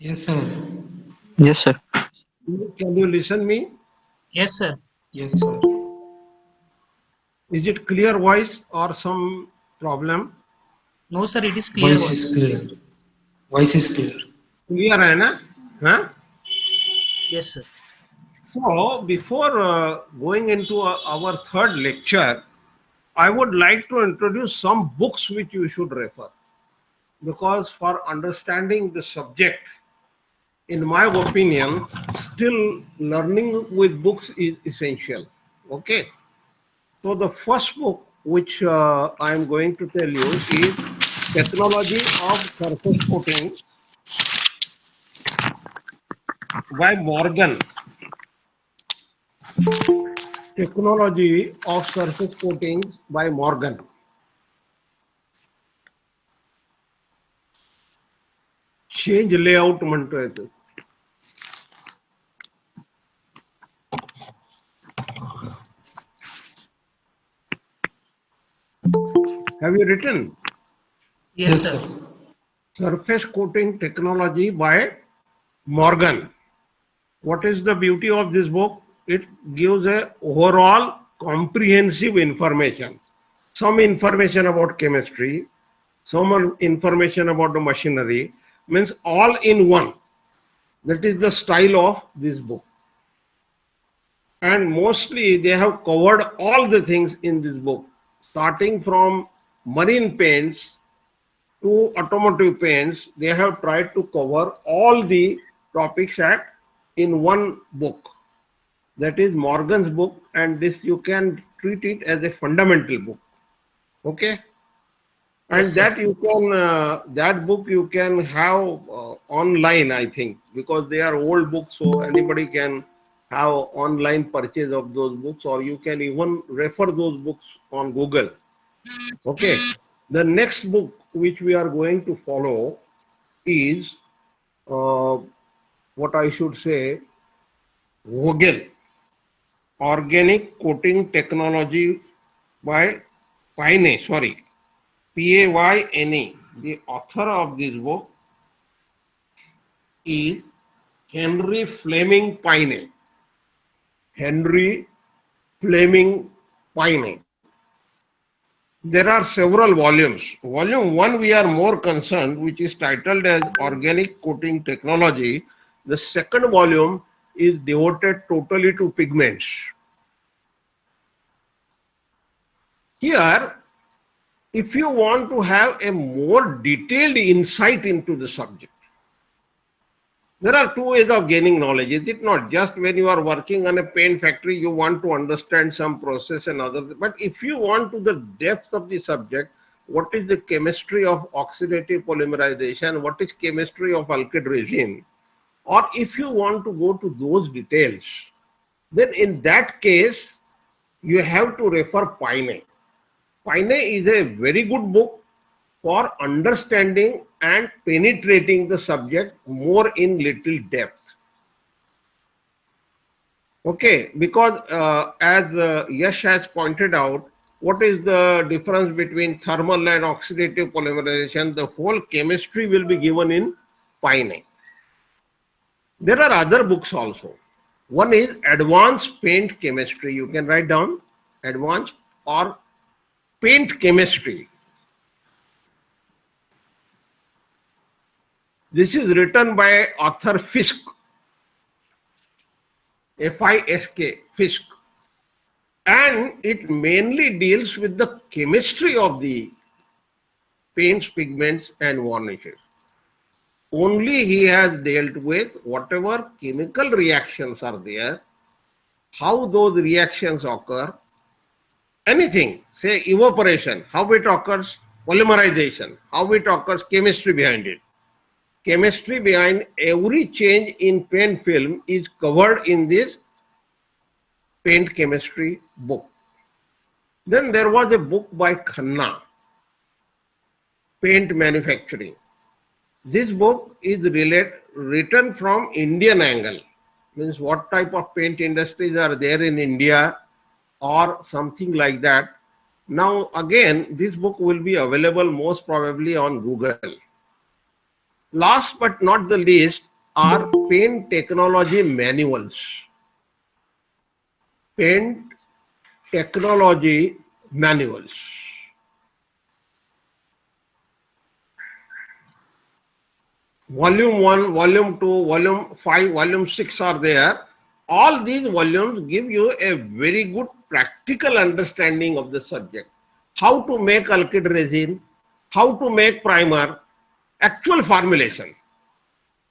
Yes, sir. Yes, sir. Can you listen me? Yes, sir. Yes, sir. Is it clear voice or some problem? No, sir, it is clear Voice is voice. clear. Voice is clear. Clear है ना? Huh? Yes, sir. So before going into our third lecture, I would like to introduce some books which you should refer, because for understanding the subject, in my opinion, still learning with books is essential. Okay. So the first book which I am going to tell you is Technology of Surface Coating by Morgan. Technology of Surface Coatings by Morgan. Change layout म्हणतोय तो. Have you written Yes, Yes, sir. sir. Surface Coating Technology by Morgan? What is the beauty of this book? It gives a overall comprehensive information. Some information about chemistry, some information about the machinery, means all in one. That is the style of this book. And mostly they have covered all the things in this book, starting from marine paints to automotive paints. They have tried to cover all the topics in one book. That is Morgan's book, and this you can treat it as a fundamental book. Okay. And Yes, sir. that book you can have online, I think, because they are old books, so anybody can have online purchase of those books, or you can even refer those books on Google. Okay. The next book which we are going to follow is uh, what I should say, Vogel, Organic Coating Technology by Payne, sorry, Payne. The author of this book is Henry Fleming Payne. Henry Fleming Payne. There are several volumes. Volume 1 we are more concerned, which is titled as Organic Coating Technology. The second volume is devoted totally to pigments. Here, if you want to have a more detailed insight into the subject, there are two ways of gaining knowledge, is it not? Just when you are working on a paint factory, you want to understand some process and others. But if you want to the depth of the subject, what is the chemistry of oxidative polymerization, what is chemistry of alkyd resin, or if you want to go to those details, then in that case, you have to refer Payne. Payne is a very good book for understanding and penetrating the subject more in little depth. Okay, because as Yash has pointed out, what is the difference between thermal and oxidative polymerization? The whole chemistry will be given in Payne. There are other books also. One is Advanced Paint Chemistry. You can write down Advanced or Paint Chemistry. This is written by author Fisk, Fisk, Fisk, and it mainly deals with the chemistry of the paints, pigments, and varnishes. Only he has dealt with whatever chemical reactions are there, how those reactions occur, anything, say evaporation, how it occurs, polymerization, how it occurs, chemistry behind it. Chemistry behind every change in paint film is covered in this paint chemistry book. Then there was a book by Khanna, Paint Manufacturing. This book is written from Indian angle, means what type of paint industries are there in India or something like that. Now again, this book will be available most probably on Google. Last but not the least, are paint technology manuals. Paint technology manuals. Volume 1, Volume 2, Volume 5, Volume 6 are there. All these volumes give you a very good practical understanding of the subject. How to make alkyd resin, how to make primer, actual formulation,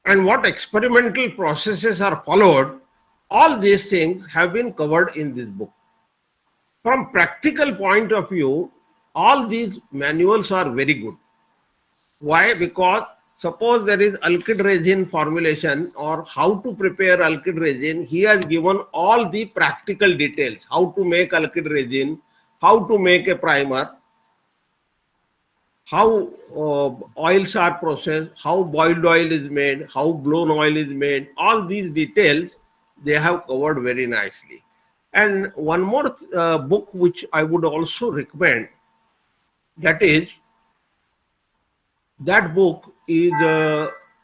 and what experimental processes are followed. All these things have been covered in this book. From practical point of view, all these manuals are very good. Why? Because suppose there is alkyd resin formulation or how to prepare alkyd resin, he has given all the practical details. How to make alkyd resin, how to make a primer, how oils are processed, how boiled oil is made, how blown oil is made. All these details they have covered very nicely. And one more book which I would also recommend, that book is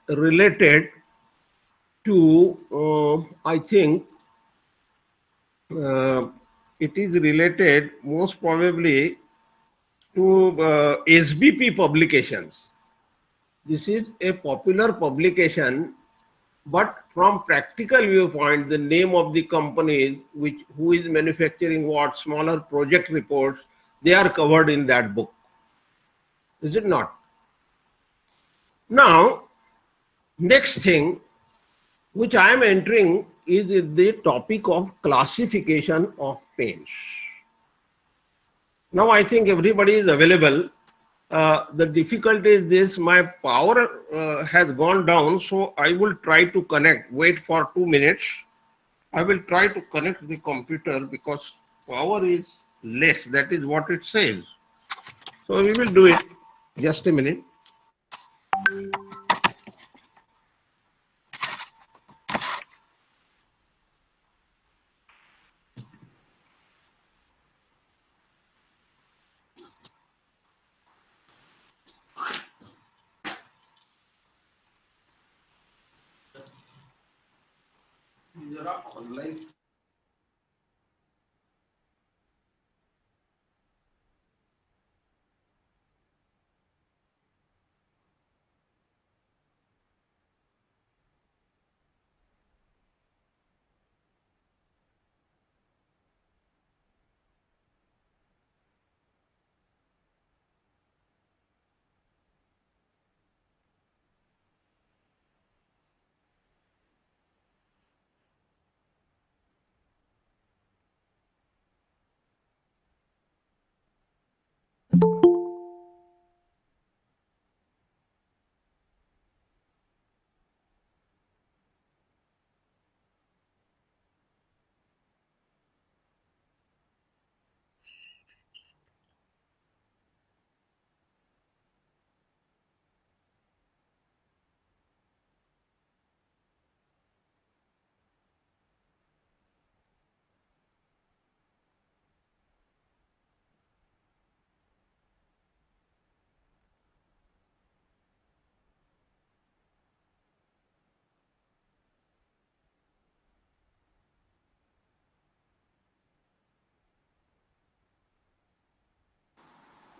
related to, I think, it is related most probably to SBP publications. This is a popular publication, but from practical viewpoint, the name of the companies, who is manufacturing what, smaller project reports, they are covered in that book. Is it not? Now, next thing which I am entering is the topic of classification of paints. Now I think everybody is available. The difficulty is this: my power has gone down, so I will try to connect. Wait for 2 minutes. I will try to connect the computer because power is less. That is what it says. So we will do it. Just a minute.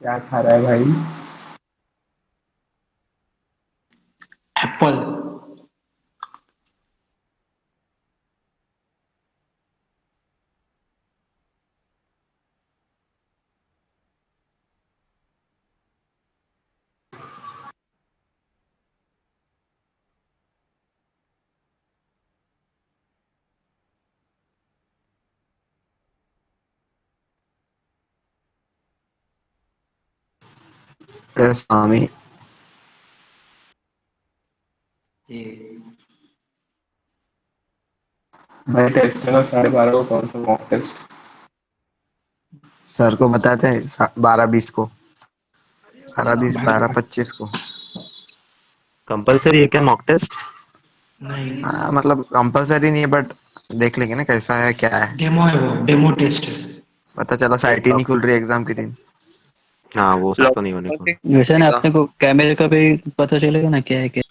क्या खा रहा है भाई? Apple. स्वामी ये भाई test है ना 12:30 को, कौन सा मॉक टेस्ट? सर को बताते हैं 12:20 को, 12:20, 12:25 को। कंपलसरी है क्या मॉक टेस्ट? नहीं, हाँ मतलब कंपलसरी नहीं है, बट देख लेंगे ना कैसा है क्या है। डेमो है, वो डेमो टेस्ट है। पता चला साइट ही नहीं खुल रही एग्जाम के दिन। हाँ वो सब तो नहीं होने को। वैसे ना अपने को कैमरे का भी पता चलेगा ना क्या है क्या।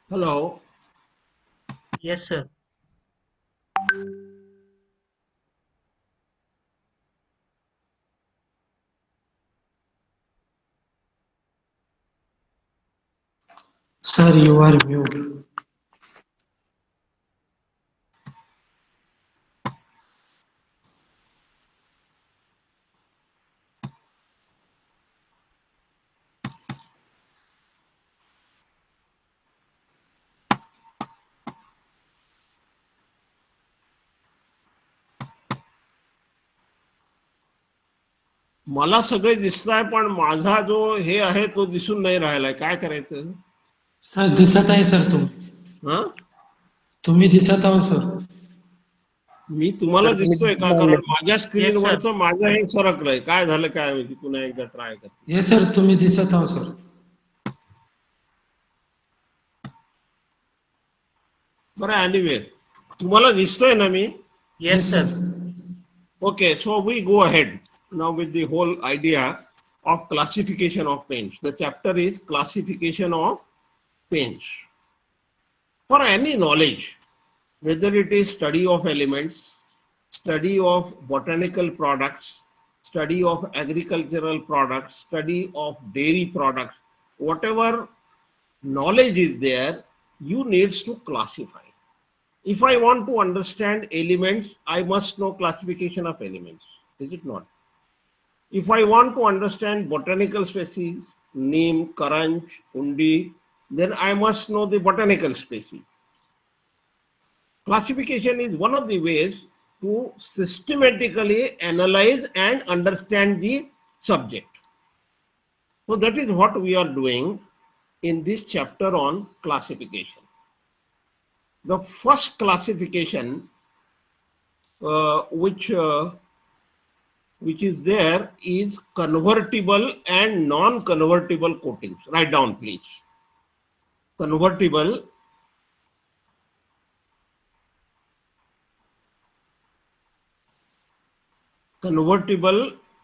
Hello. Yes, sir. Sir, you are mute. मला सगळे दिसताय पण माझा जो हे आहे तो दिसून नाही राहिलाय, काय करायचं? सर दिसत आहे सर तुम्ही. हा, तुम्ही दिसत आहो सर. मी तुम्हाला तर तुम्ही दिसतोय का? दिसत कारण नाही. माझ्या स्क्रीनवरच माझं हे सरकलंय. काय झालं काय माहिती, पुन्हा एकदा ट्राय करतो. ये सर तुम्ही दिसत आहो सर. बरं, एनिवे तुम्हाला दिसतोय ना मी? Yes, sir. Okay, so we go ahead now with the whole idea of classification of paints. The chapter is classification of paints. For any knowledge, whether it is study of elements, study of botanical products, study of agricultural products, study of dairy products, whatever knowledge is there, you needs to classify. If I want to understand elements, I must know classification of elements, is it not? If I want to understand botanical species, neem, karanch, undi, then I must know the botanical species. Classification is one of the ways to systematically analyze and understand the subject. So that is what we are doing in this chapter on classification. The first classification which is there is convertible and non-convertible coatings. Write down please. Convertible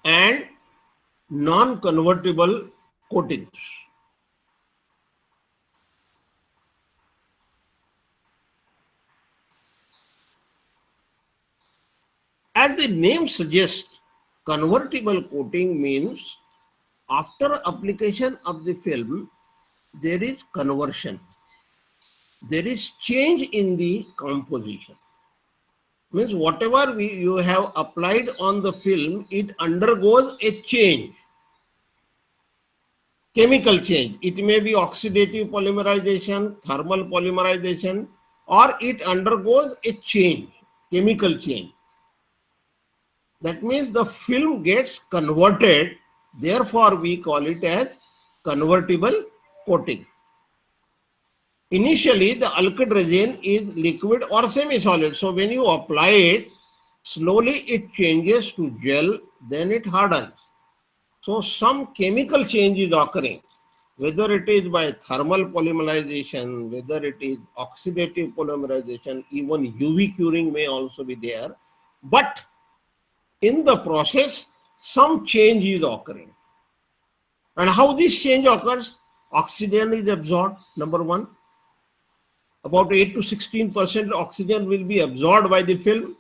and non-convertible coatings. As the name suggests, convertible coating means after application of the film, there is conversion. There is change in the composition. Means whatever you have applied on the film, it undergoes a change. Chemical change. It may be oxidative polymerization, thermal polymerization, or it undergoes a change, chemical change. That means the film gets converted, therefore we call it as convertible coating. Initially, the alkyd resin is liquid or semi-solid. So when you apply it, slowly it changes to gel, then it hardens. So some chemical change is occurring, whether it is by thermal polymerization, whether it is oxidative polymerization, even UV curing may also be there. But in the process, some change is occurring. And how this change occurs? Oxygen is absorbed, number one. About 8 to 16% oxygen will be absorbed by the film.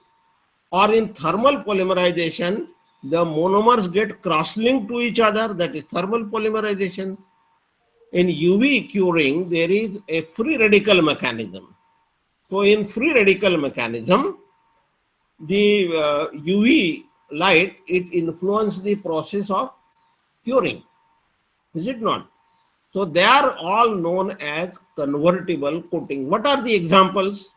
Or in thermal polymerization, the monomers get cross-linked to each other, that is thermal polymerization. In UV curing, there is a free radical mechanism. So in free radical mechanism, the UV light, it influences the process of curing, is it not? So they are all known as convertible coating. What are the examples?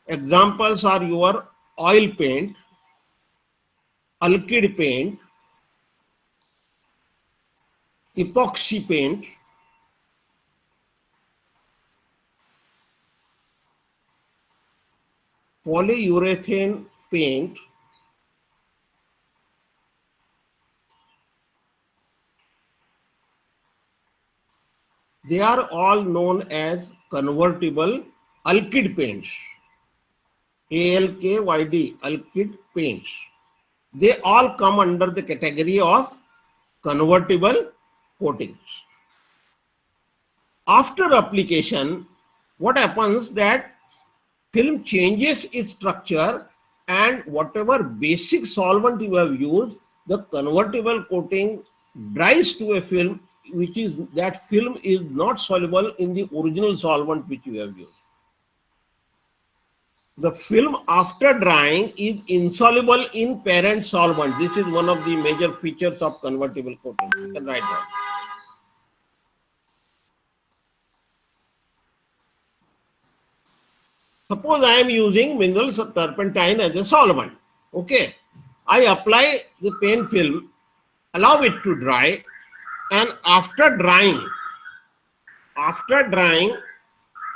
Examples are your oil paint, alkyd paint, epoxy paint, polyurethane paint, they are all known as convertible alkyd paints. ALKYD, alkyd paints. They all come under the category of convertible coatings. After application, what happens that film changes its structure, and whatever basic solvent you have used, the convertible coating dries to a film, which is that film is not soluble in the original solvent which you have used. The film after drying is insoluble in parent solvent. This is one of the major features of convertible coating. You can write down. Suppose I am using mineral turpentine as a solvent. Okay. I apply the paint film, allow it to dry, and after drying,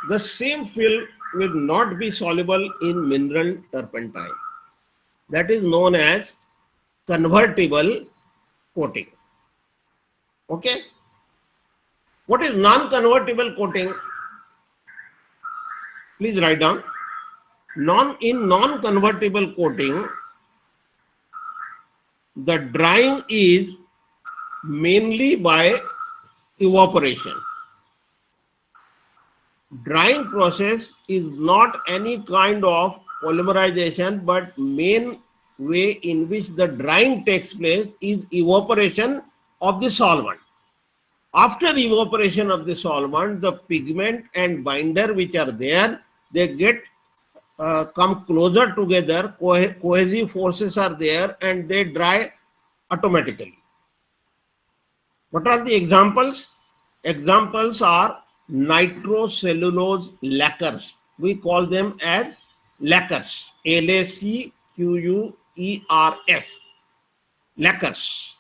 the same film will not be soluble in mineral turpentine. That is known as convertible coating. Okay. What is non-convertible coating? Please write down. In non-convertible coating, the drying is mainly by evaporation. Drying process is not any kind of polymerization, but main way in which the drying takes place is evaporation of the solvent. After evaporation of the solvent, the pigment and binder which are there, they get come closer together, cohesive forces are there, and they dry automatically. What are the examples? Examples are nitrocellulose lacquers. We call them as lacquers. Lacquers. Lacquers.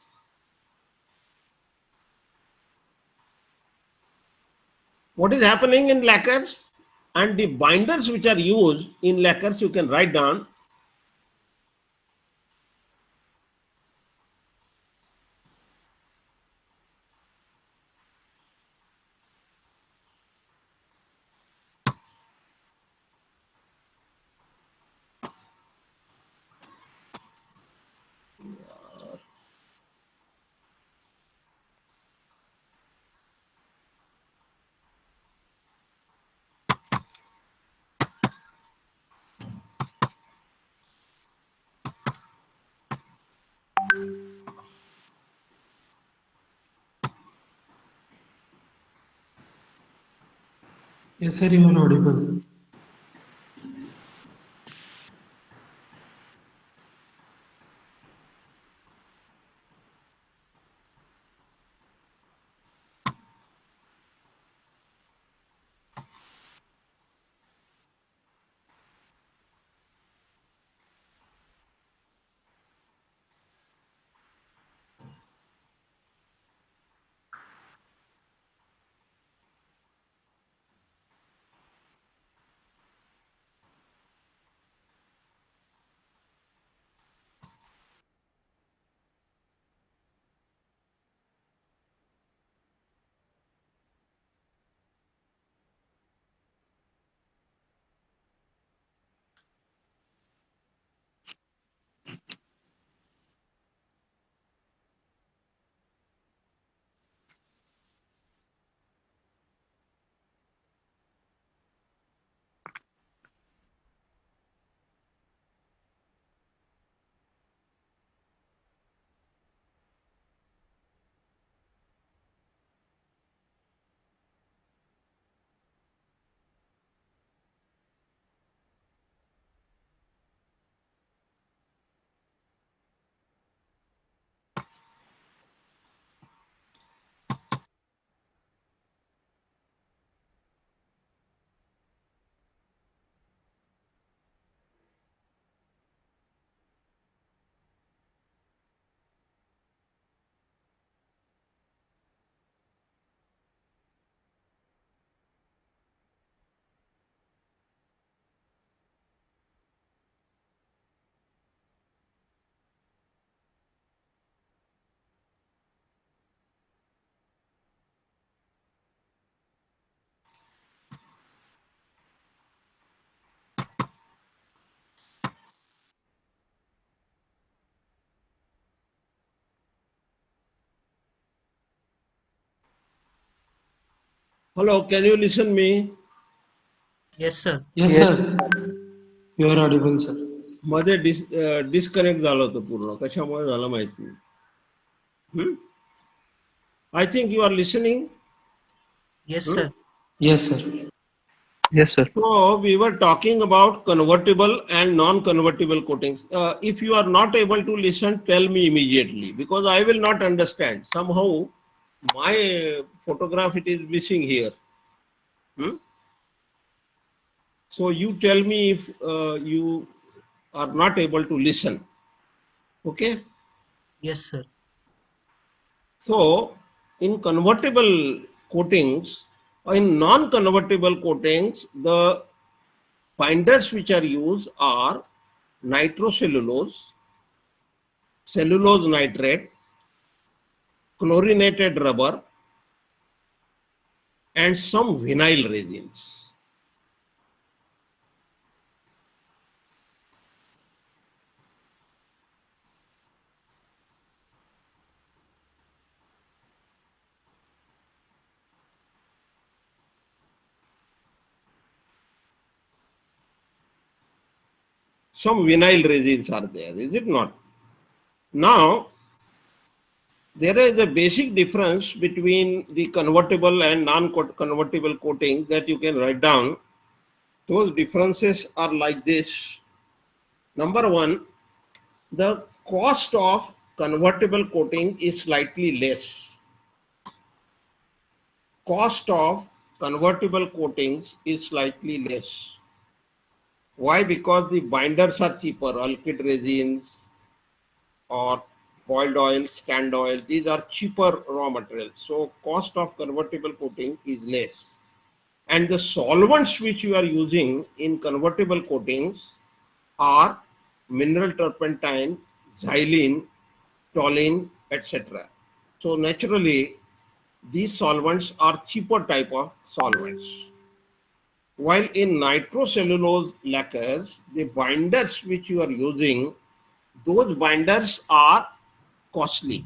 What is happening in lacquers? And the binders which are used in lacquers, you can write down. Yes, sir, you are audible. Hello, can you listen me? Yes, sir. Yes, sir. You are audible, sir. मध्ये disconnect झालं होतं पूर्ण. कशामुळे झालं माहित नाही. I think you are listening. Yes, sir. Yes, sir. Yes, sir. So we were talking about convertible and non-convertible coatings. If you are not able to listen, tell me immediately, because I will not understand. Somehow my photograph it is missing here. So you tell me if you are not able to listen. Okay. Yes, sir. So in convertible coatings, or in non-convertible coatings, the binders which are used are nitrocellulose, cellulose nitrate, chlorinated rubber, and some vinyl resins. Some vinyl resins are there, is it not? Now, there is a basic difference between the convertible and non-convertible coating that you can write down. Those differences are like this. Number one, the cost of convertible coating is slightly less. Cost of convertible coatings is slightly less. Why? Because the binders are cheaper, alkyd resins or boiled oil, stand oil, these are cheaper raw materials. So cost of convertible coating is less. And the solvents which you are using in convertible coatings are mineral turpentine, xylene, toluene, etc. So naturally, these solvents are cheaper type of solvents. While in nitrocellulose lacquers, the binders which you are using, those binders are costly.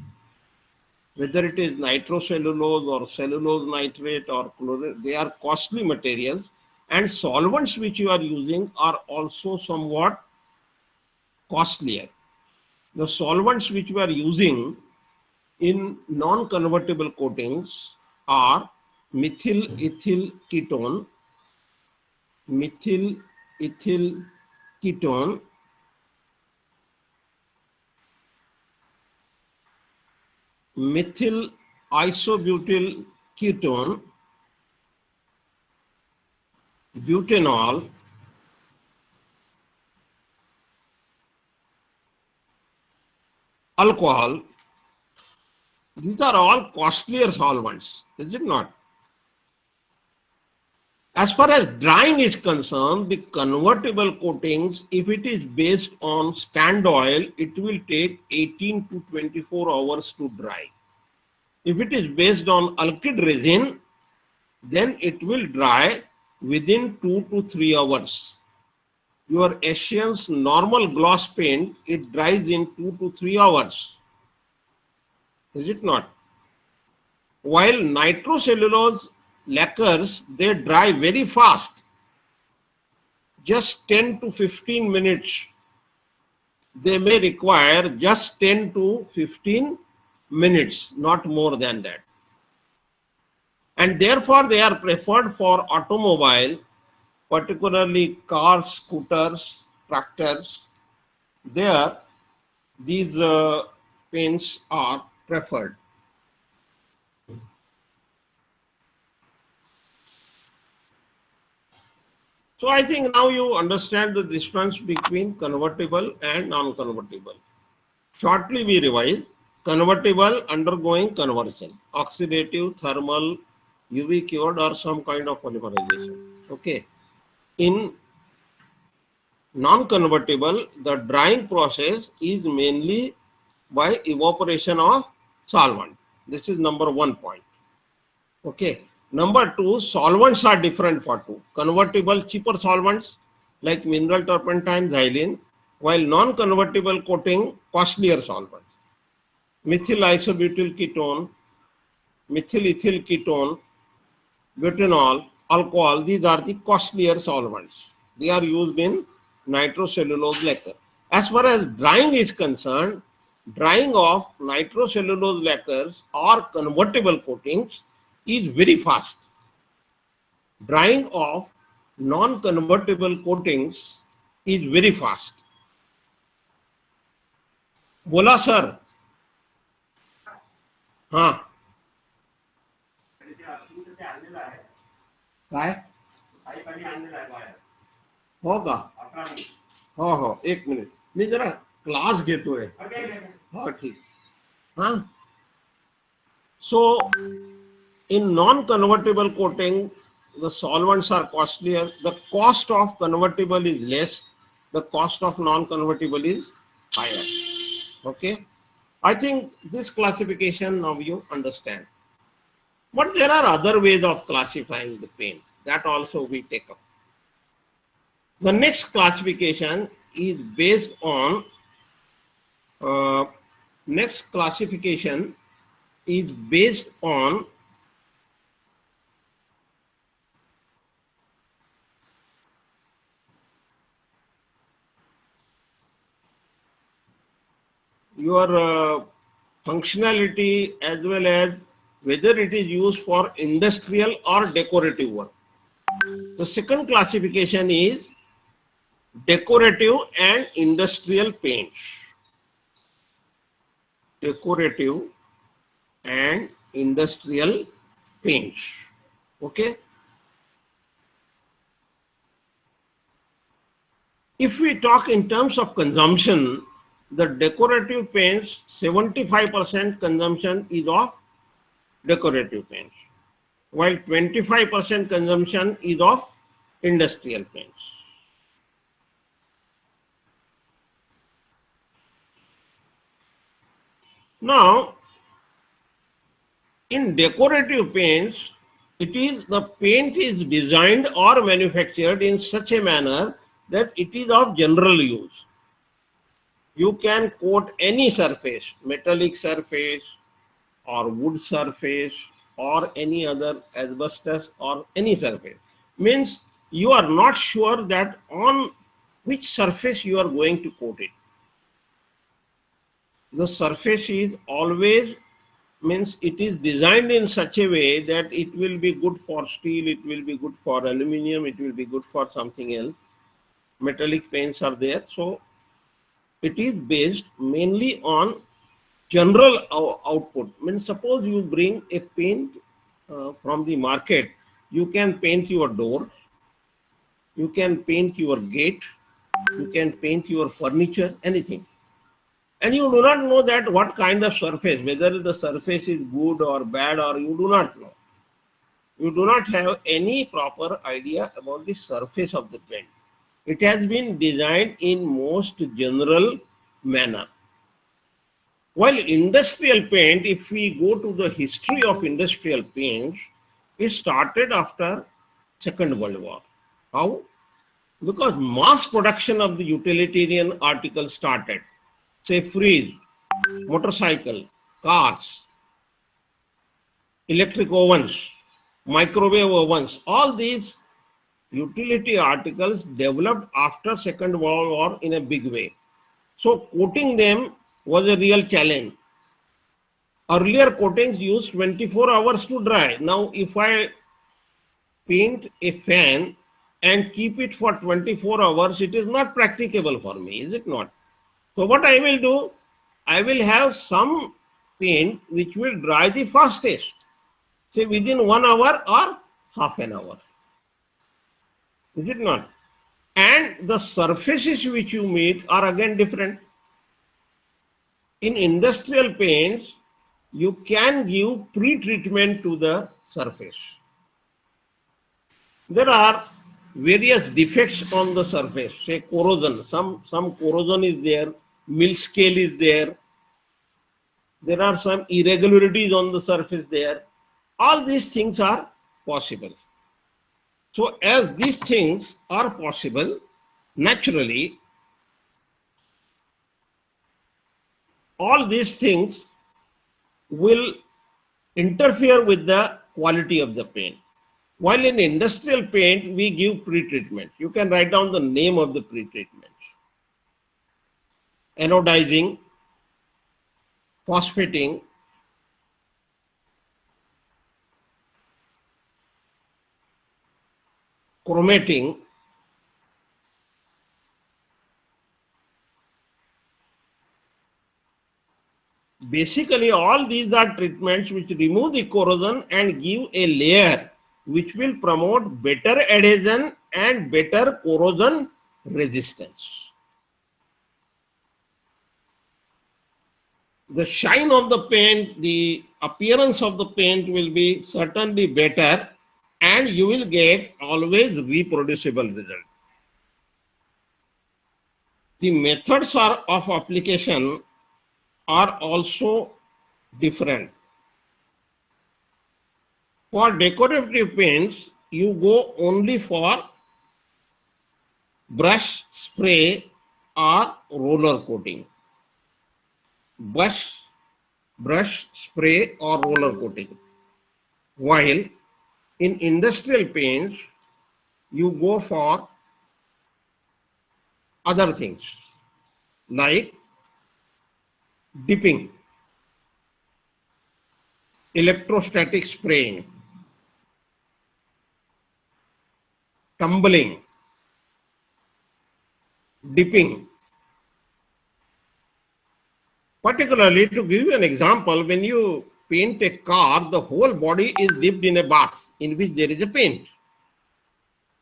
Whether it is nitrocellulose or cellulose nitrate or chlorine, they are costly materials, and solvents which you are using are also somewhat costlier. The solvents which we are using in non-convertible coatings are methyl ethyl ketone, methyl ethyl ketone, methyl isobutyl ketone, butanol, alcohol. These are all costlier solvents, is it not? As far as drying is concerned, the convertible coatings, if it is based on stand oil, it will take 18 to 24 hours to dry. If it is based on alkyd resin, then it will dry within 2 to 3 hours. Your Asian's normal gloss paint, it dries in 2 to 3 hours. Is it not? While nitrocellulose lacquers, they dry very fast. Just 10 to 15 minutes. They may require just 10 to 15 minutes, not more than that. And therefore, they are preferred for automobile, particularly cars, scooters, tractors. There, these paints are preferred. So I think now you understand the difference between convertible and non-convertible. Shortly we revise. Convertible undergoing conversion, oxidative, thermal, UV cured or some kind of polymerization. Okay. In non-convertible, the drying process is mainly by evaporation of solvent. This is number 1 point. Okay. Number 2, solvents are different for two. Convertible, cheaper solvents like mineral turpentine, xylene, while non-convertible coating, costlier solvents. Methyl isobutyl ketone, methyl ethyl ketone, butanol, alcohol, these are the costlier solvents. They are used in nitrocellulose lacquer. As far as drying is concerned, drying of nitrocellulose lacquers or convertible coatings is very fast. Drying of non-convertible coatings is very fast. बोला sir हाँ काय हो का हो हो एक minute मी जरा class घेतोय हो ठीक हाँ so in non-convertible coating the solvents are costlier, the cost of convertible is less, the cost of non-convertible is higher. Okay, I think this classification now you understand. But there are other ways of classifying the paint that also we take up. The next classification is based on your functionality as well as whether it is used for industrial or decorative work. The second classification is decorative and industrial paints. Decorative and industrial paints. Okay. If we talk in terms of consumption, the decorative paints, 75% consumption is of decorative paints, while 25% consumption is of industrial paints. Now, in decorative paints, the paint is designed or manufactured in such a manner that it is of general use. You can coat any surface, metallic surface or wood surface or any other asbestos or any surface. Means you are not sure that on which surface you are going to coat it. The surface is always means it is designed in such a way that it will be good for steel, it will be good for aluminum, it will be good for something else. Metallic paints are there. So it is based mainly on general output. Means suppose you bring a paint from the market, you can paint your door, you can paint your gate, you can paint your furniture, anything. And you do not know that what kind of surface, whether the surface is good or bad, or you do not know. You do not have any proper idea about the surface of the paint. It has been designed in most general manner. While industrial paint, if we go to the history of industrial paint, it started after Second World War. How? Because mass production of the utilitarian articles started. Say fridge, motorcycle, cars, electric ovens, microwave ovens, all these utility articles developed after Second World War in a big way. So coating them was a real challenge. Earlier coatings used 24 hours to dry. Now if I paint a fan and keep it for 24 hours, it is not practicable for me, is it not? So what I will do, I will have some paint which will dry the fastest, say within 1 hour or half an hour. Is it not? And the surfaces which you meet are again different. In industrial paints, you can give pre-treatment to the surface. There are various defects on the surface, say corrosion, some corrosion is there, mill scale is there, there are some irregularities on the surface there. All these things are possible. So as these things are possible, naturally, all these things will interfere with the quality of the paint. While in industrial paint, we give pre-treatment. You can write down the name of the pre-treatment. Anodizing, phosphating, chromating, basically all these are treatments which remove the corrosion and give a layer which will promote better adhesion and better corrosion resistance. The shine of the paint, the appearance of the paint will be certainly better, and you will get always reproducible result. The methods of application are also different. For decorative paints, you go only for brush, spray or roller coating. Brush, spray or roller coating. While in industrial paints, you go for other things like dipping, electrostatic spraying, tumbling, dipping. Particularly, to give you an example, when you paint a car, the whole body is dipped in a bath in which there is a paint.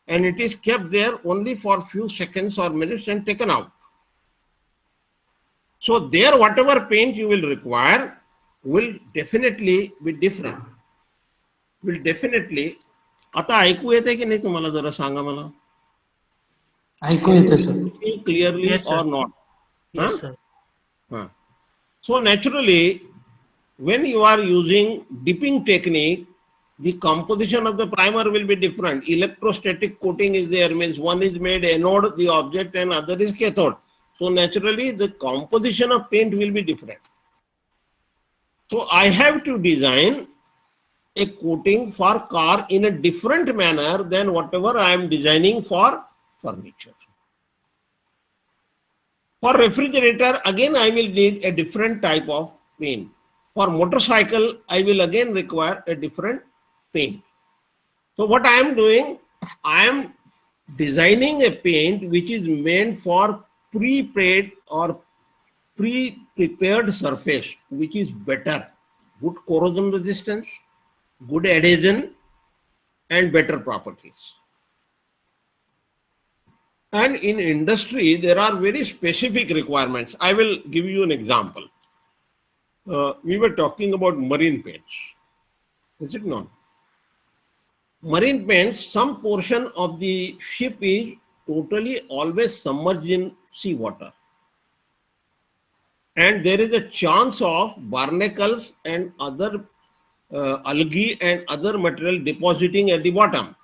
And it is kept there only for a few seconds or minutes and taken out. So there, whatever paint you will require will definitely be different. Will definitely. आता ऐकू येते की नाही तुम्हाला जरा सांगा मला. ऐकू येते sir. Clearly Yes, sir. or not? Yes, sir. So naturally, when you are using dipping technique, the composition of the primer will be different. Electrostatic coating is there, means one is made anode, the object, and other is cathode. So naturally, the composition of paint will be different. So I have to design a coating for car in a different manner than whatever I am designing for furniture. For refrigerator, again I will need a different type of paint. For motorcycle, I will again require a different paint. So what I am doing, I am designing a paint which is meant for pre-paid or pre-prepared surface, which is better, good corrosion resistance, good adhesion, and better properties. And in industry, there are very specific requirements. I will give you an example. We were talking about marine paints. Is it not? Marine paints, some portion of the ship is totally always submerged in seawater. And there is a chance of barnacles and other algae and other material depositing at the bottom.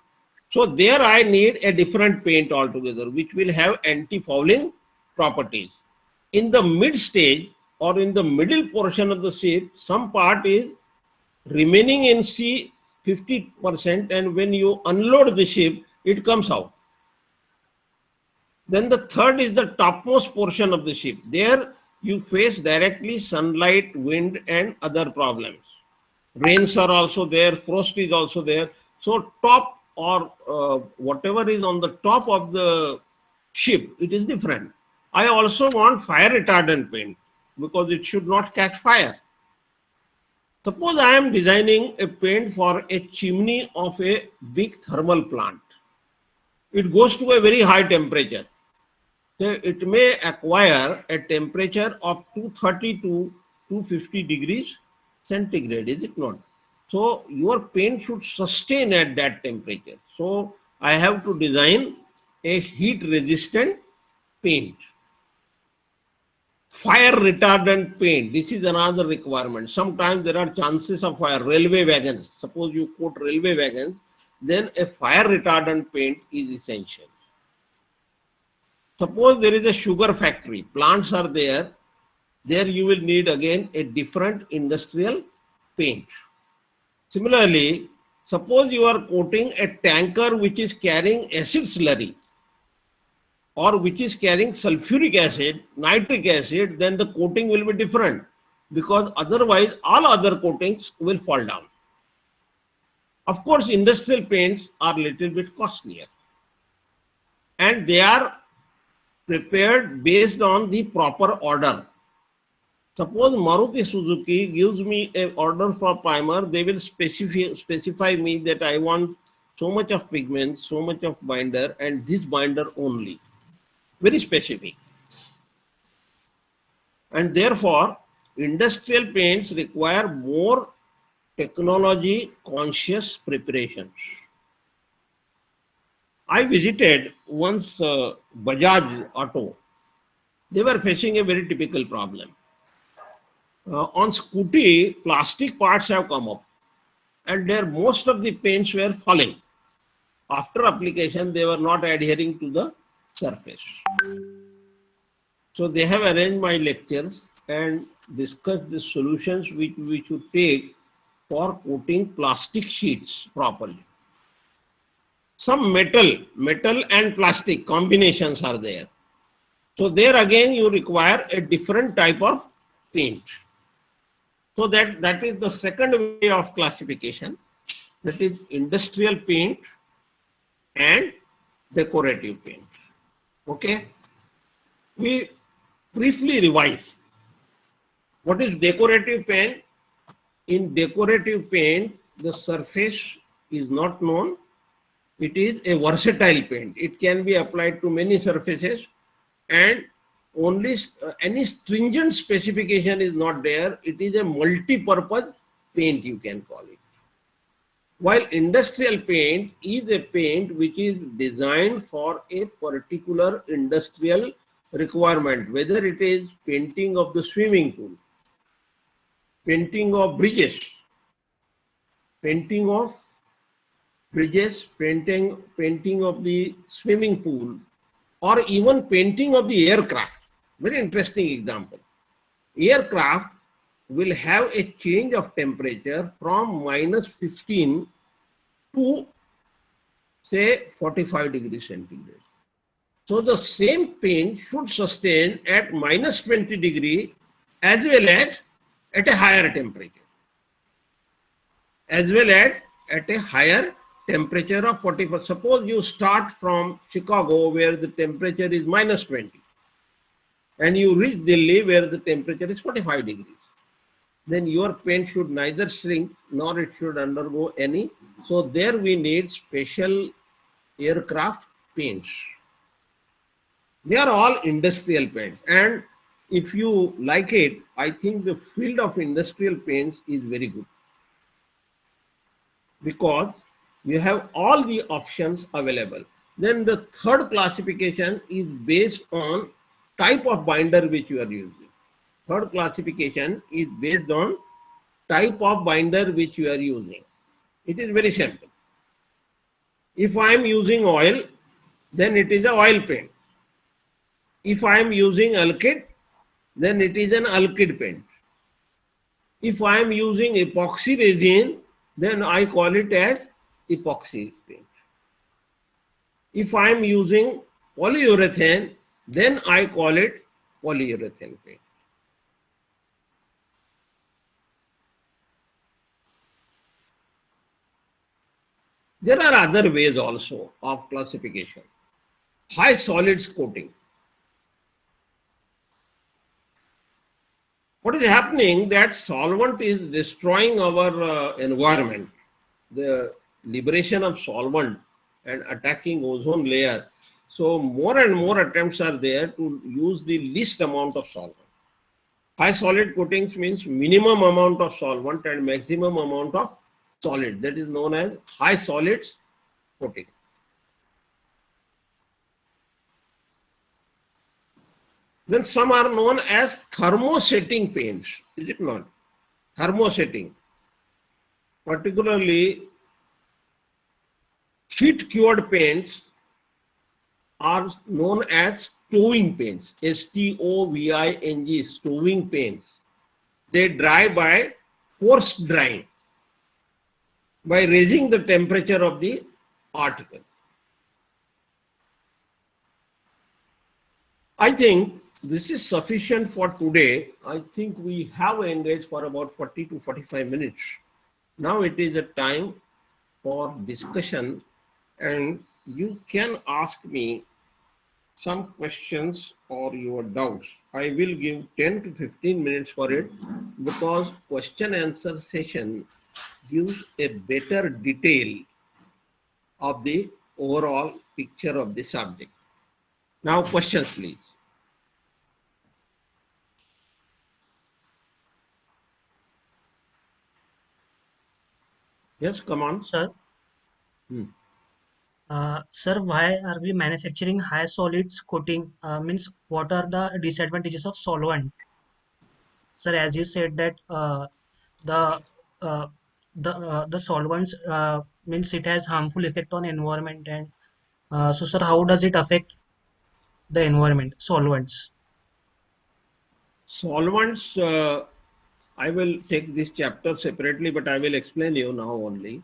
So there I need a different paint altogether, which will have anti-fouling properties. In the mid stage or in the middle portion of the ship, some part is remaining in sea 50%, and when you unload the ship, it comes out. Then the third is the topmost portion of the ship. There you face directly sunlight, wind, and other problems. Rains are also there, frost is also there. So top or whatever is on the top of the ship, it is different. I also want fire retardant paint because it should not catch fire. Suppose I am designing a paint for a chimney of a big thermal plant. It goes to a very high temperature. So it may acquire a temperature of 230 to 250 degrees centigrade, is it not? So your paint should sustain at that temperature. So I have to design a heat resistant paint. Fire retardant paint, this is another requirement. Sometimes there are chances of fire. Railway wagons, suppose you coat railway wagons, then a fire retardant paint is essential. Suppose there is a sugar factory, plants are there, there you will need again a different industrial paint. Similarly, Suppose you are coating a tanker which is carrying acid slurry or which is carrying sulfuric acid, nitric acid, then the coating will be different, because otherwise all other coatings will fall down. Of course, industrial paints are little bit costlier, and they are prepared based on the proper order. Suppose Maruti Suzuki gives me an order for primer, they will specify me that I want so much of pigment, so much of binder, and this binder only. Very specific. And therefore, industrial paints require more technology conscious preparations. I visited once Bajaj Auto. They were facing a very typical problem. On scooty, plastic parts have come up, and there most of the paints were falling. After application, they were not adhering to the surface. So they have arranged my lectures and discussed the solutions which we should take for coating plastic sheets properly. Some metal and plastic combinations are there. So there again you require a different type of paint. So that is the second way of classification, that is industrial paint and decorative paint. Okay? We briefly revise. What is decorative paint? In decorative paint, the surface is not known. It is a versatile paint. It can be applied to many surfaces, and only any stringent specification is not there. It is a multi-purpose paint, you can call it. While industrial paint is a paint which is designed for a particular industrial requirement, whether it is painting of the swimming pool, painting of bridges, painting of the swimming pool, or even painting of the aircraft. Very interesting example. Aircraft will have a change of temperature from -15 to say 45 degrees centigrade. So the same paint should sustain at -20 degree as well as at a higher temperature. As well as at a higher temperature of 45. Suppose you start from Chicago where the temperature is -20 and you reach Delhi where the temperature is 45 degrees. Then your paint should neither shrink nor it should undergo any. So there we need special aircraft paints. They are all industrial paints, and if you like it, I think the field of industrial paints is very good, because you have all the options available. Then the third classification is based on type of binder which you are using. Third classification is based on type of binder which you are using. It is very simple. If I am using oil, then it is an oil paint. If I am using alkyd, then it is an alkyd paint. If I am using epoxy resin, then I call it as epoxy paint. If I am using polyurethane, then I call it polyurethane paint. There are other ways also of classification. High solids coating. What is happening, that solvent is destroying our environment. The liberation of solvent and attacking ozone layer. So more and more attempts are there to use the least amount of solvent. High solid coatings means minimum amount of solvent and maximum amount of solid. That is known as high solids coating. Then some are known as thermosetting paints, is it not? Thermosetting. Particularly heat cured paints are known as stoving paints, S-T-O-V-I-N-G, stoving paints. They dry by forced drying. by raising the temperature of the article. I think this is sufficient for today. I think we have engaged for about 40 to 45 minutes. Now it is a time for discussion, and you can ask me some questions or your doubts. I will give 10 to 15 minutes for it, because question answer session gives a better detail of the overall picture of the subject. Now questions, please. Yes, come on. Sir, Hmm. sir, why are we manufacturing high solids coating? Means what are the disadvantages of solvent? Sir, as you said that the uh, the solvents means it has harmful effect on environment, and so sir, how does it affect the environment? Solvents. Solvents, I will take this chapter separately, but I will explain you now only.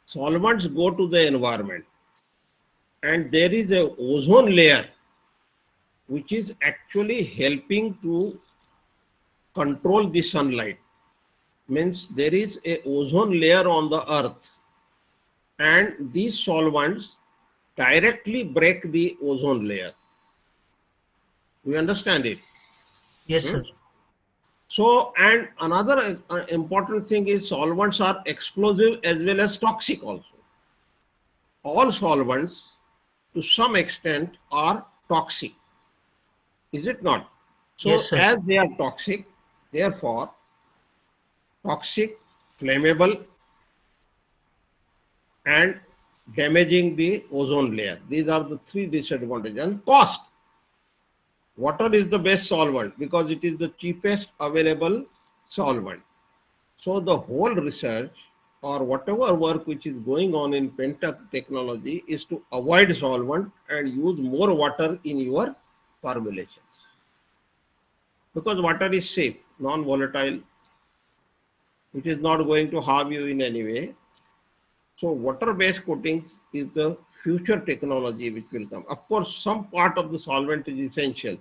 Solvents go to the environment, and there is a ozone layer which is actually helping to control the sunlight. Means there is a ozone layer on the earth, and these solvents directly break the ozone layer. We understand it? Yes, Hmm? sir. So, and another important thing is solvents are explosive as well as toxic also. All solvents to some extent are toxic. Is it not? Yes, So, sir. as they are toxic, therefore, toxic, flammable, and damaging the ozone layer. These are the three disadvantages. And cost. Water is the best solvent because it is the cheapest available solvent. So the whole research or whatever work which is going on in Penta technology is to avoid solvent and use more water in your formulations. Because water is safe, non-volatile. It is not going to harm you in any way. So water-based coatings is the future technology which will come. Of course, some part of the solvent is essential,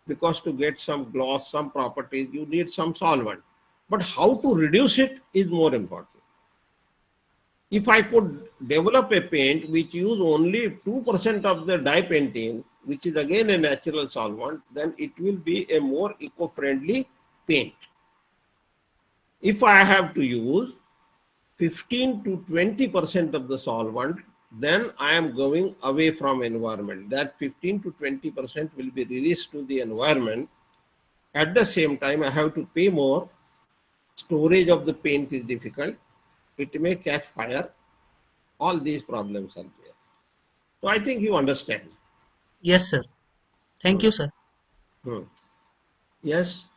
because to get some gloss, some properties, you need some solvent. But how to reduce it is more important. If I could develop a paint which use only 2% of the dipentene, which is again a natural solvent, then it will be a more eco-friendly paint. If I have to use 15 to 20% of the solvent, then I am going away from environment. That 15 to 20% will be released to the environment. At the same time, I have to pay more. Storage of the paint is difficult. It may catch fire. All these problems are there. So I think you understand. Yes, sir. Thank you, sir. Hmm. Yes.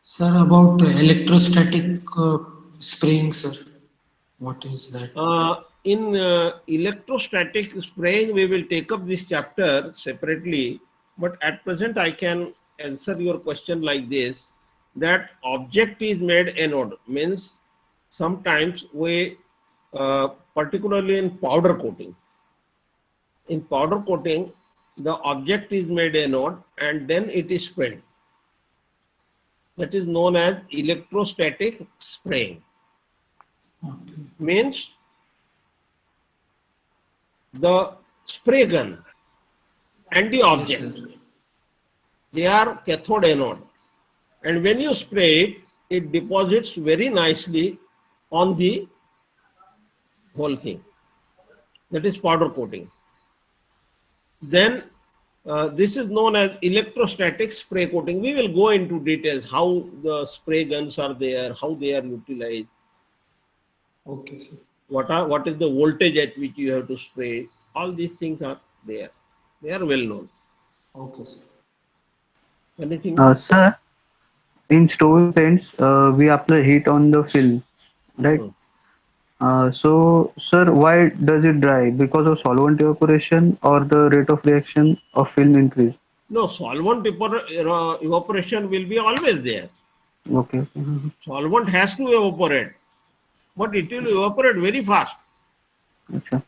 Sir, about electrostatic spraying, sir. What is that? In electrostatic spraying, we will take up this chapter separately. But at present, I can answer your question like this: that object is made anode. Means sometimes we, particularly in powder coating. In powder coating, the object is made anode and then it is sprayed. That is known as electrostatic spraying. Okay. Means the spray gun and the Yes, object, sir. they are cathode anode. And when you spray it, it deposits very nicely on the whole thing. That is powder coating. Then this is known as electrostatic spray coating. We will go into details how the spray guns are there, how they are utilized, Okay, sir. what is the voltage at which you have to spray. All these things are there. They are well known. Okay, sir. Anything? Sir, in stove paints, we apply heat on the film, right? Hmm. So, sir, why does it dry? Because of solvent evaporation or the rate of reaction of film increase? No, solvent evaporation will be always there. Okay. Okay. Solvent has to evaporate, but it will evaporate very fast. अच्छा.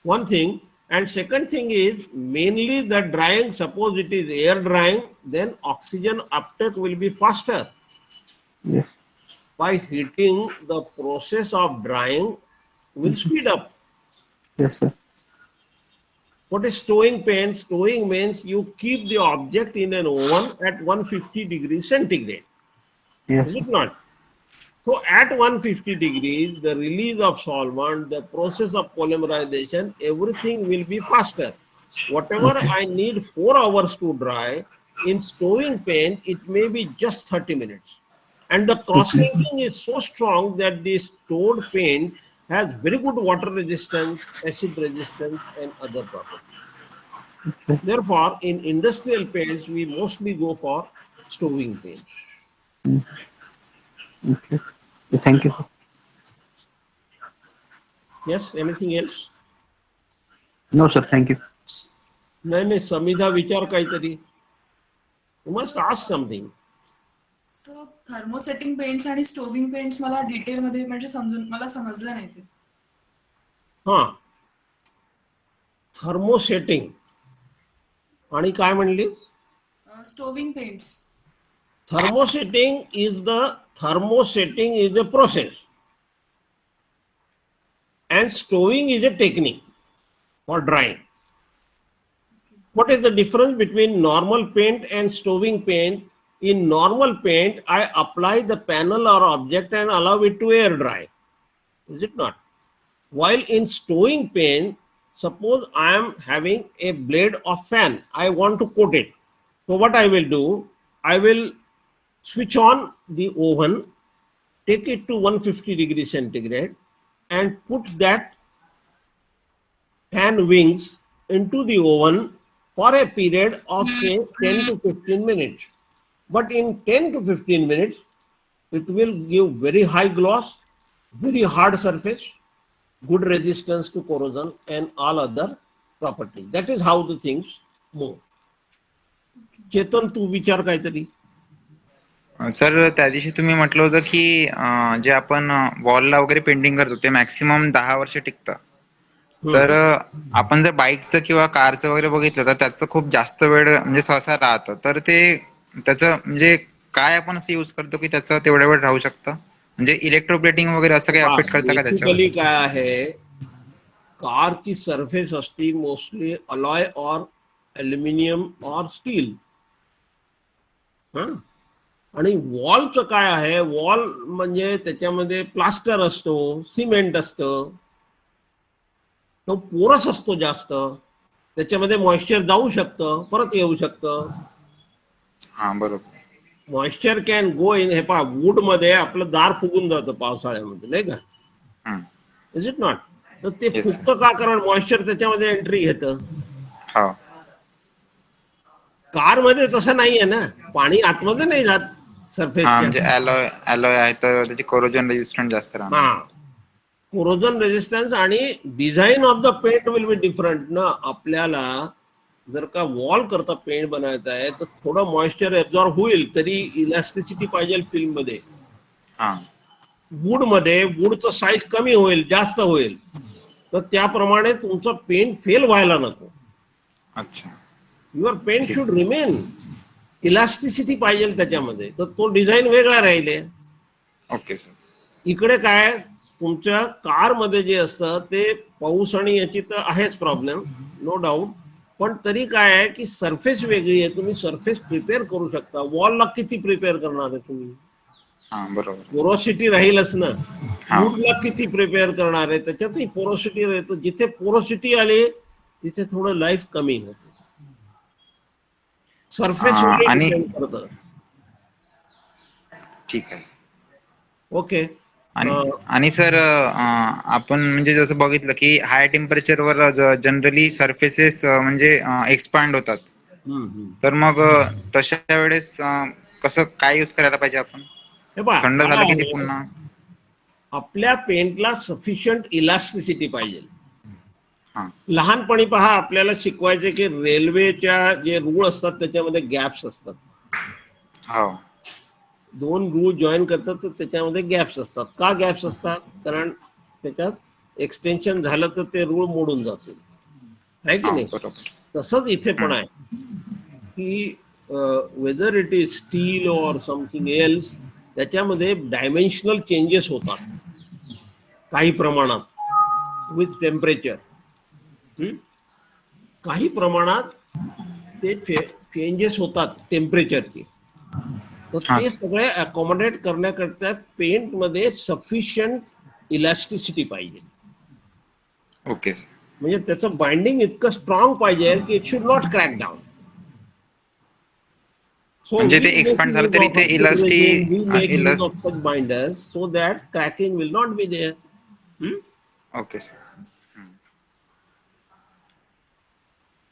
One thing. And second thing is mainly the drying, suppose it is air drying, then oxygen uptake will be faster. Yes. By heating, the process of drying will speed up. Yes, sir. What is stowing paint? Stowing means you keep the object in an oven at 150 degrees centigrade. Yes, Is sir. it not? So at 150 degrees, the release of solvent, the process of polymerization, everything will be faster. Whatever Okay. I need 4 hours to dry, in stowing paint, it may be just 30 minutes. And the Okay. cross-linking is so strong that the stored paint has very good water resistance, acid resistance, and other properties. Okay. Therefore, in industrial paints, we mostly go for stowing paints. Mm. Okay. Thank you, sir. Yes, anything else? No, sir. Thank you. नाही नाही समिधा विचार काहीतरी. You must ask something. So thermosetting paints आणि स्टोविंग paints मला डिटेलमध्ये म्हणजे मला समजलं नाही ते. हा थर्मोसेटिंग आणि काय म्हणली? स्टोविंग paints. Thermosetting is a process and stowing is a technique for drying. What is the difference between normal paint and stowing paint? In normal paint, I apply the panel or object and allow it to air dry. Is it not? While in stowing paint, suppose I am having a blade of fan, I want to coat it. So what I will do, I will switch on the oven, take it to 150 degrees centigrade and put that fan wings into the oven for a period of say 10 to 15 minutes. But in 10 to 15 minutes, it will give very high gloss, very hard surface, good resistance to corrosion and all other properties. That is how the things move. चेतन तू विचार काहीतरी. Sir त्या दिवशी तुम्ही म्हटलं होतं की जे आपण वॉलला वगैरे पेंटिंग करतो ते मॅक्सिमम 10 वर्ष टिकतं. तर आपण जर बाईकचं किंवा कारचं वगैरे बघितलं तर त्याचं खूप जास्त वेळ म्हणजे सहसा राहतं. तर ते त्याचं म्हणजे काय आपण असं यूज करतो की त्याचं तेवढ्या वेळ राहू शकतं? म्हणजे इलेक्ट्रोप्लेटिंग वगैरे असं काही अफेक्ट करतं का त्याच्यावर? बेसिकली काय आहे, कारची सरफेस असते मोस्टली अलॉय और ॲल्युमिनियम और स्टील. आणि वॉलचं काय आहे, वॉल म्हणजे त्याच्यामध्ये प्लास्टर असतो, सिमेंट असतं, तो पोरस असतो जास्त, त्याच्यामध्ये मॉइश्चर जाऊ शकतं, परत येऊ शकतं. हा बरोबर. मॉइश्चर कॅन गो इन. हे पहा, वूड मध्ये आपलं दार फुगून जातं पावसाळ्यामध्ये, नाही का? Is it not? तर ते फुगतं का? कारण मॉइश्चर त्याच्यामध्ये एंट्री घेतं. कार मध्ये तसं नाहीये ना, पाणी आतमध्ये नाही जात सरफेसच्या. म्हणजे अलॉय आहे तर त्याची कोरोजन रेजिस्टन्स जास्त राहणार. कोरोजन रेजिस्टन्स आणि design of the paint will be different ना. आपल्याला जर का वॉल करता पेंट बनायचा आहे तर थोडं मॉइश्चर ऍब्झॉर्ब होईल, तरी इलास्टिसिटी पाहिजे फिल्म मध्ये. वूड मध्ये वूडचं साईज कमी होईल, जास्त होईल, तर त्याप्रमाणे तुमचं पेंट फेल व्हायला नको. अच्छा. Your paint should remain. Elasticity पाहिजे त्याच्यामध्ये, तर तो डिझाईन वेगळा राहिले. Okay sir. इकडे काय तुमच्या कार मध्ये जे असतं ते पाऊस आणि याची तर आहेच प्रॉब्लेम, नो डाऊट. पण तरी काय आहे की सरफेस वेगळी आहे, तुम्ही सरफेस प्रिपेअर करू शकता. वॉलला किती प्रिपेअर करणार आहे तुम्ही? बरोबर. पोरोसिटी राहीलच ना. वूडला किती प्रिपेअर करणार आहे? त्याच्यातही पोरोसिटी राहतं. जिथे पोरोसिटी आली तिथे थोडं लाईफ कमी होतं. सरफेस डिपेंड करतं. ठीक आहे. ओके. आणि सर आपण म्हणजे जसं बघितलं की हाय टेम्परेचरवर जनरली सरफेसेस म्हणजे एक्सपांड होतात. तर मग तशा वेळेस कसं काय यूज करायला पाहिजे आपण? थंड झालं की ते पुन्हा? आपल्या पेंटला सफिशियंट इलास्टिसिटी पाहिजे. लहानपणी पहा आपल्याला शिकवायचे की रेल्वेच्या जे रूळ असतात त्याच्यामध्ये गॅप्स असतात. दोन रूळ जॉईन करतात तर त्याच्यामध्ये गॅप्स असतात. का गॅप्स असतात? कारण त्याच्यात एक्सटेन्शन झालं तर ते रूळ मोडून जातो, आहे की हा नाही? बरोबर. तसंच इथे पण आहे की whether it is steel or something else, त्याच्यामध्ये डायमेन्शनल चेंजेस होतात काही प्रमाणात विथ टेम्परेचर. काही प्रमाणात ते चेंजेस होतात टेम्परेचरचे. तर हा ते सगळे अकोमोडेट करण्याकरता पेंटमध्ये सफिशियंट इलॅस्टिसिटी पाहिजे. Okay sir. म्हणजे त्याचं बाइंडिंग इतकं स्ट्रॉंग पाहिजे की it should not crack down. So म्हणजे we ते make एक्सपांड झालं use तरी of ते acid resin, we make use of such binders so that cracking will not be there. Okay sir.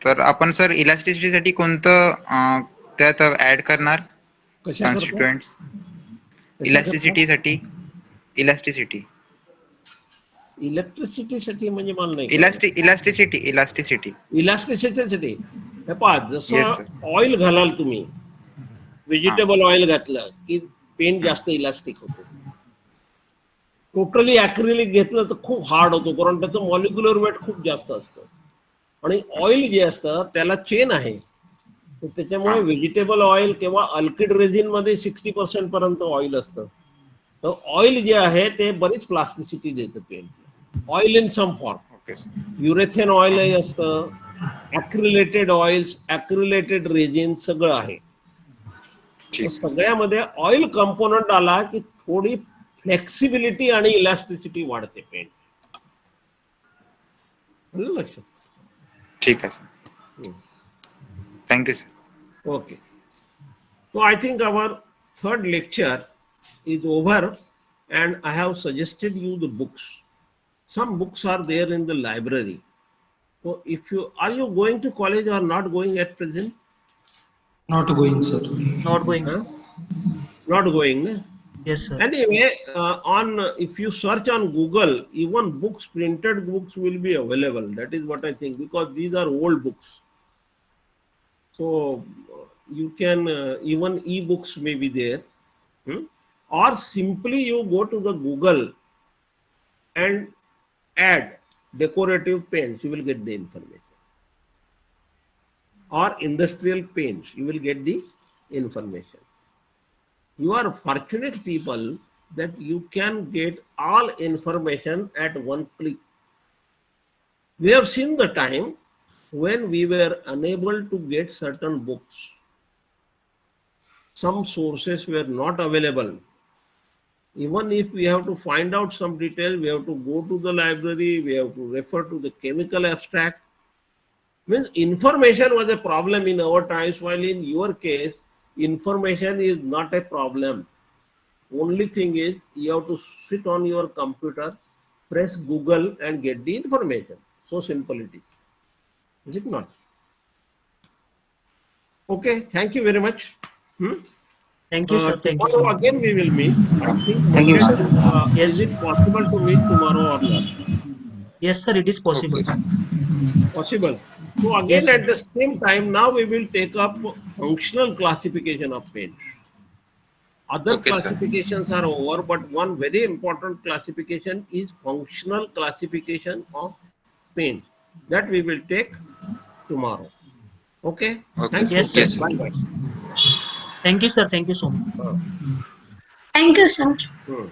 तर आपण सर इलास्टिसिटीसाठी कोणतं त्यात ऍड करणार कशा करता? कॉन्स्टिट्युएंट्स कशा करता? इलास्टिसिटीसाठी? इलास्टिसिटी इलेक्ट्रिसिटीसाठी म्हणजे मला नाही कळलं. इलास्टिसिटी. इलास्टिसिटीसाठी हे पहा, येस जसं सर. ऑइल घालाल तुम्ही, हा व्हेजिटेबल ऑइल घातलं की पेंट जास्त इलास्टिक होतो. टोटली ऍक्रिलिक घेतलं तर खूप हार्ड होतो, कारण त्याचं मॉलिक्युलर वेट खूप जास्त असतं. आणि ऑइल जे असतं त्याला चेन आहे, तर त्याच्यामुळे व्हेजिटेबल ऑइल किंवा अल्किड रेझिन मध्ये 60% पर्यंत ऑइल असतं. तर ऑइल जे आहे ते बरीच प्लास्टिसिटी देतं पेंटला. ऑइल इन सम फॉर्म, ओके सर. युरेथेन ऑइलही असतं, ऍक्रिलेटेड ऑइल्स, ऍक्रिलेटेड रेझिन सगळं आहे. तर ठीक आहे सर. सगळ्यामध्ये ऑइल कंपोनंट आला की थोडी फ्लेक्सिबिलिटी आणि इलास्टिसिटी वाढते पेंट. लक्षात. ठीक आहे sir. Thank you sir. Okay. So I think our third lecture is over, and I have suggested you the books. Some books are there in the library. So if you are you going to college or not going at present? Not going, sir. Not going, Huh? sir. Not going. Yes, sir. Anyway, if you search on Google, even books, printed books will be available. That is what I think, because these are old books. So you can even e-books may be there, or simply you go to the Google and add decorative paints, you will get the information, or industrial paints, you will get the information. You are fortunate people that you can get all information at one click. We have seen the time when we were unable to get certain books. Some sources were not available. Even if we have to find out some detail, we have to go to the library, we have to refer to the chemical abstract. Means information was a problem in our times, while in your case, information is not a problem. Only thing is you have to sit on your computer, press Google and get the information. So simple it is. Is it not? Okay, thank you very much. Thank you, sir. Thank you so Tomorrow much. again we will meet. I think Thank you, Monday, sir. Yes. is it possible to meet tomorrow or not? Yes, sir. It is possible. Okay. Possible. So again Yes, sir. at the same time, now we will take up functional classification of paint. Other Okay, sir. classifications are over, but one very important classification is functional classification of paint. That we will take tomorrow. Okay? Okay, Thank sir. you. Yes, sir. Yes, sir. Bye bye. Thank you, sir. Thank you so much. Thank you, sir. Hmm.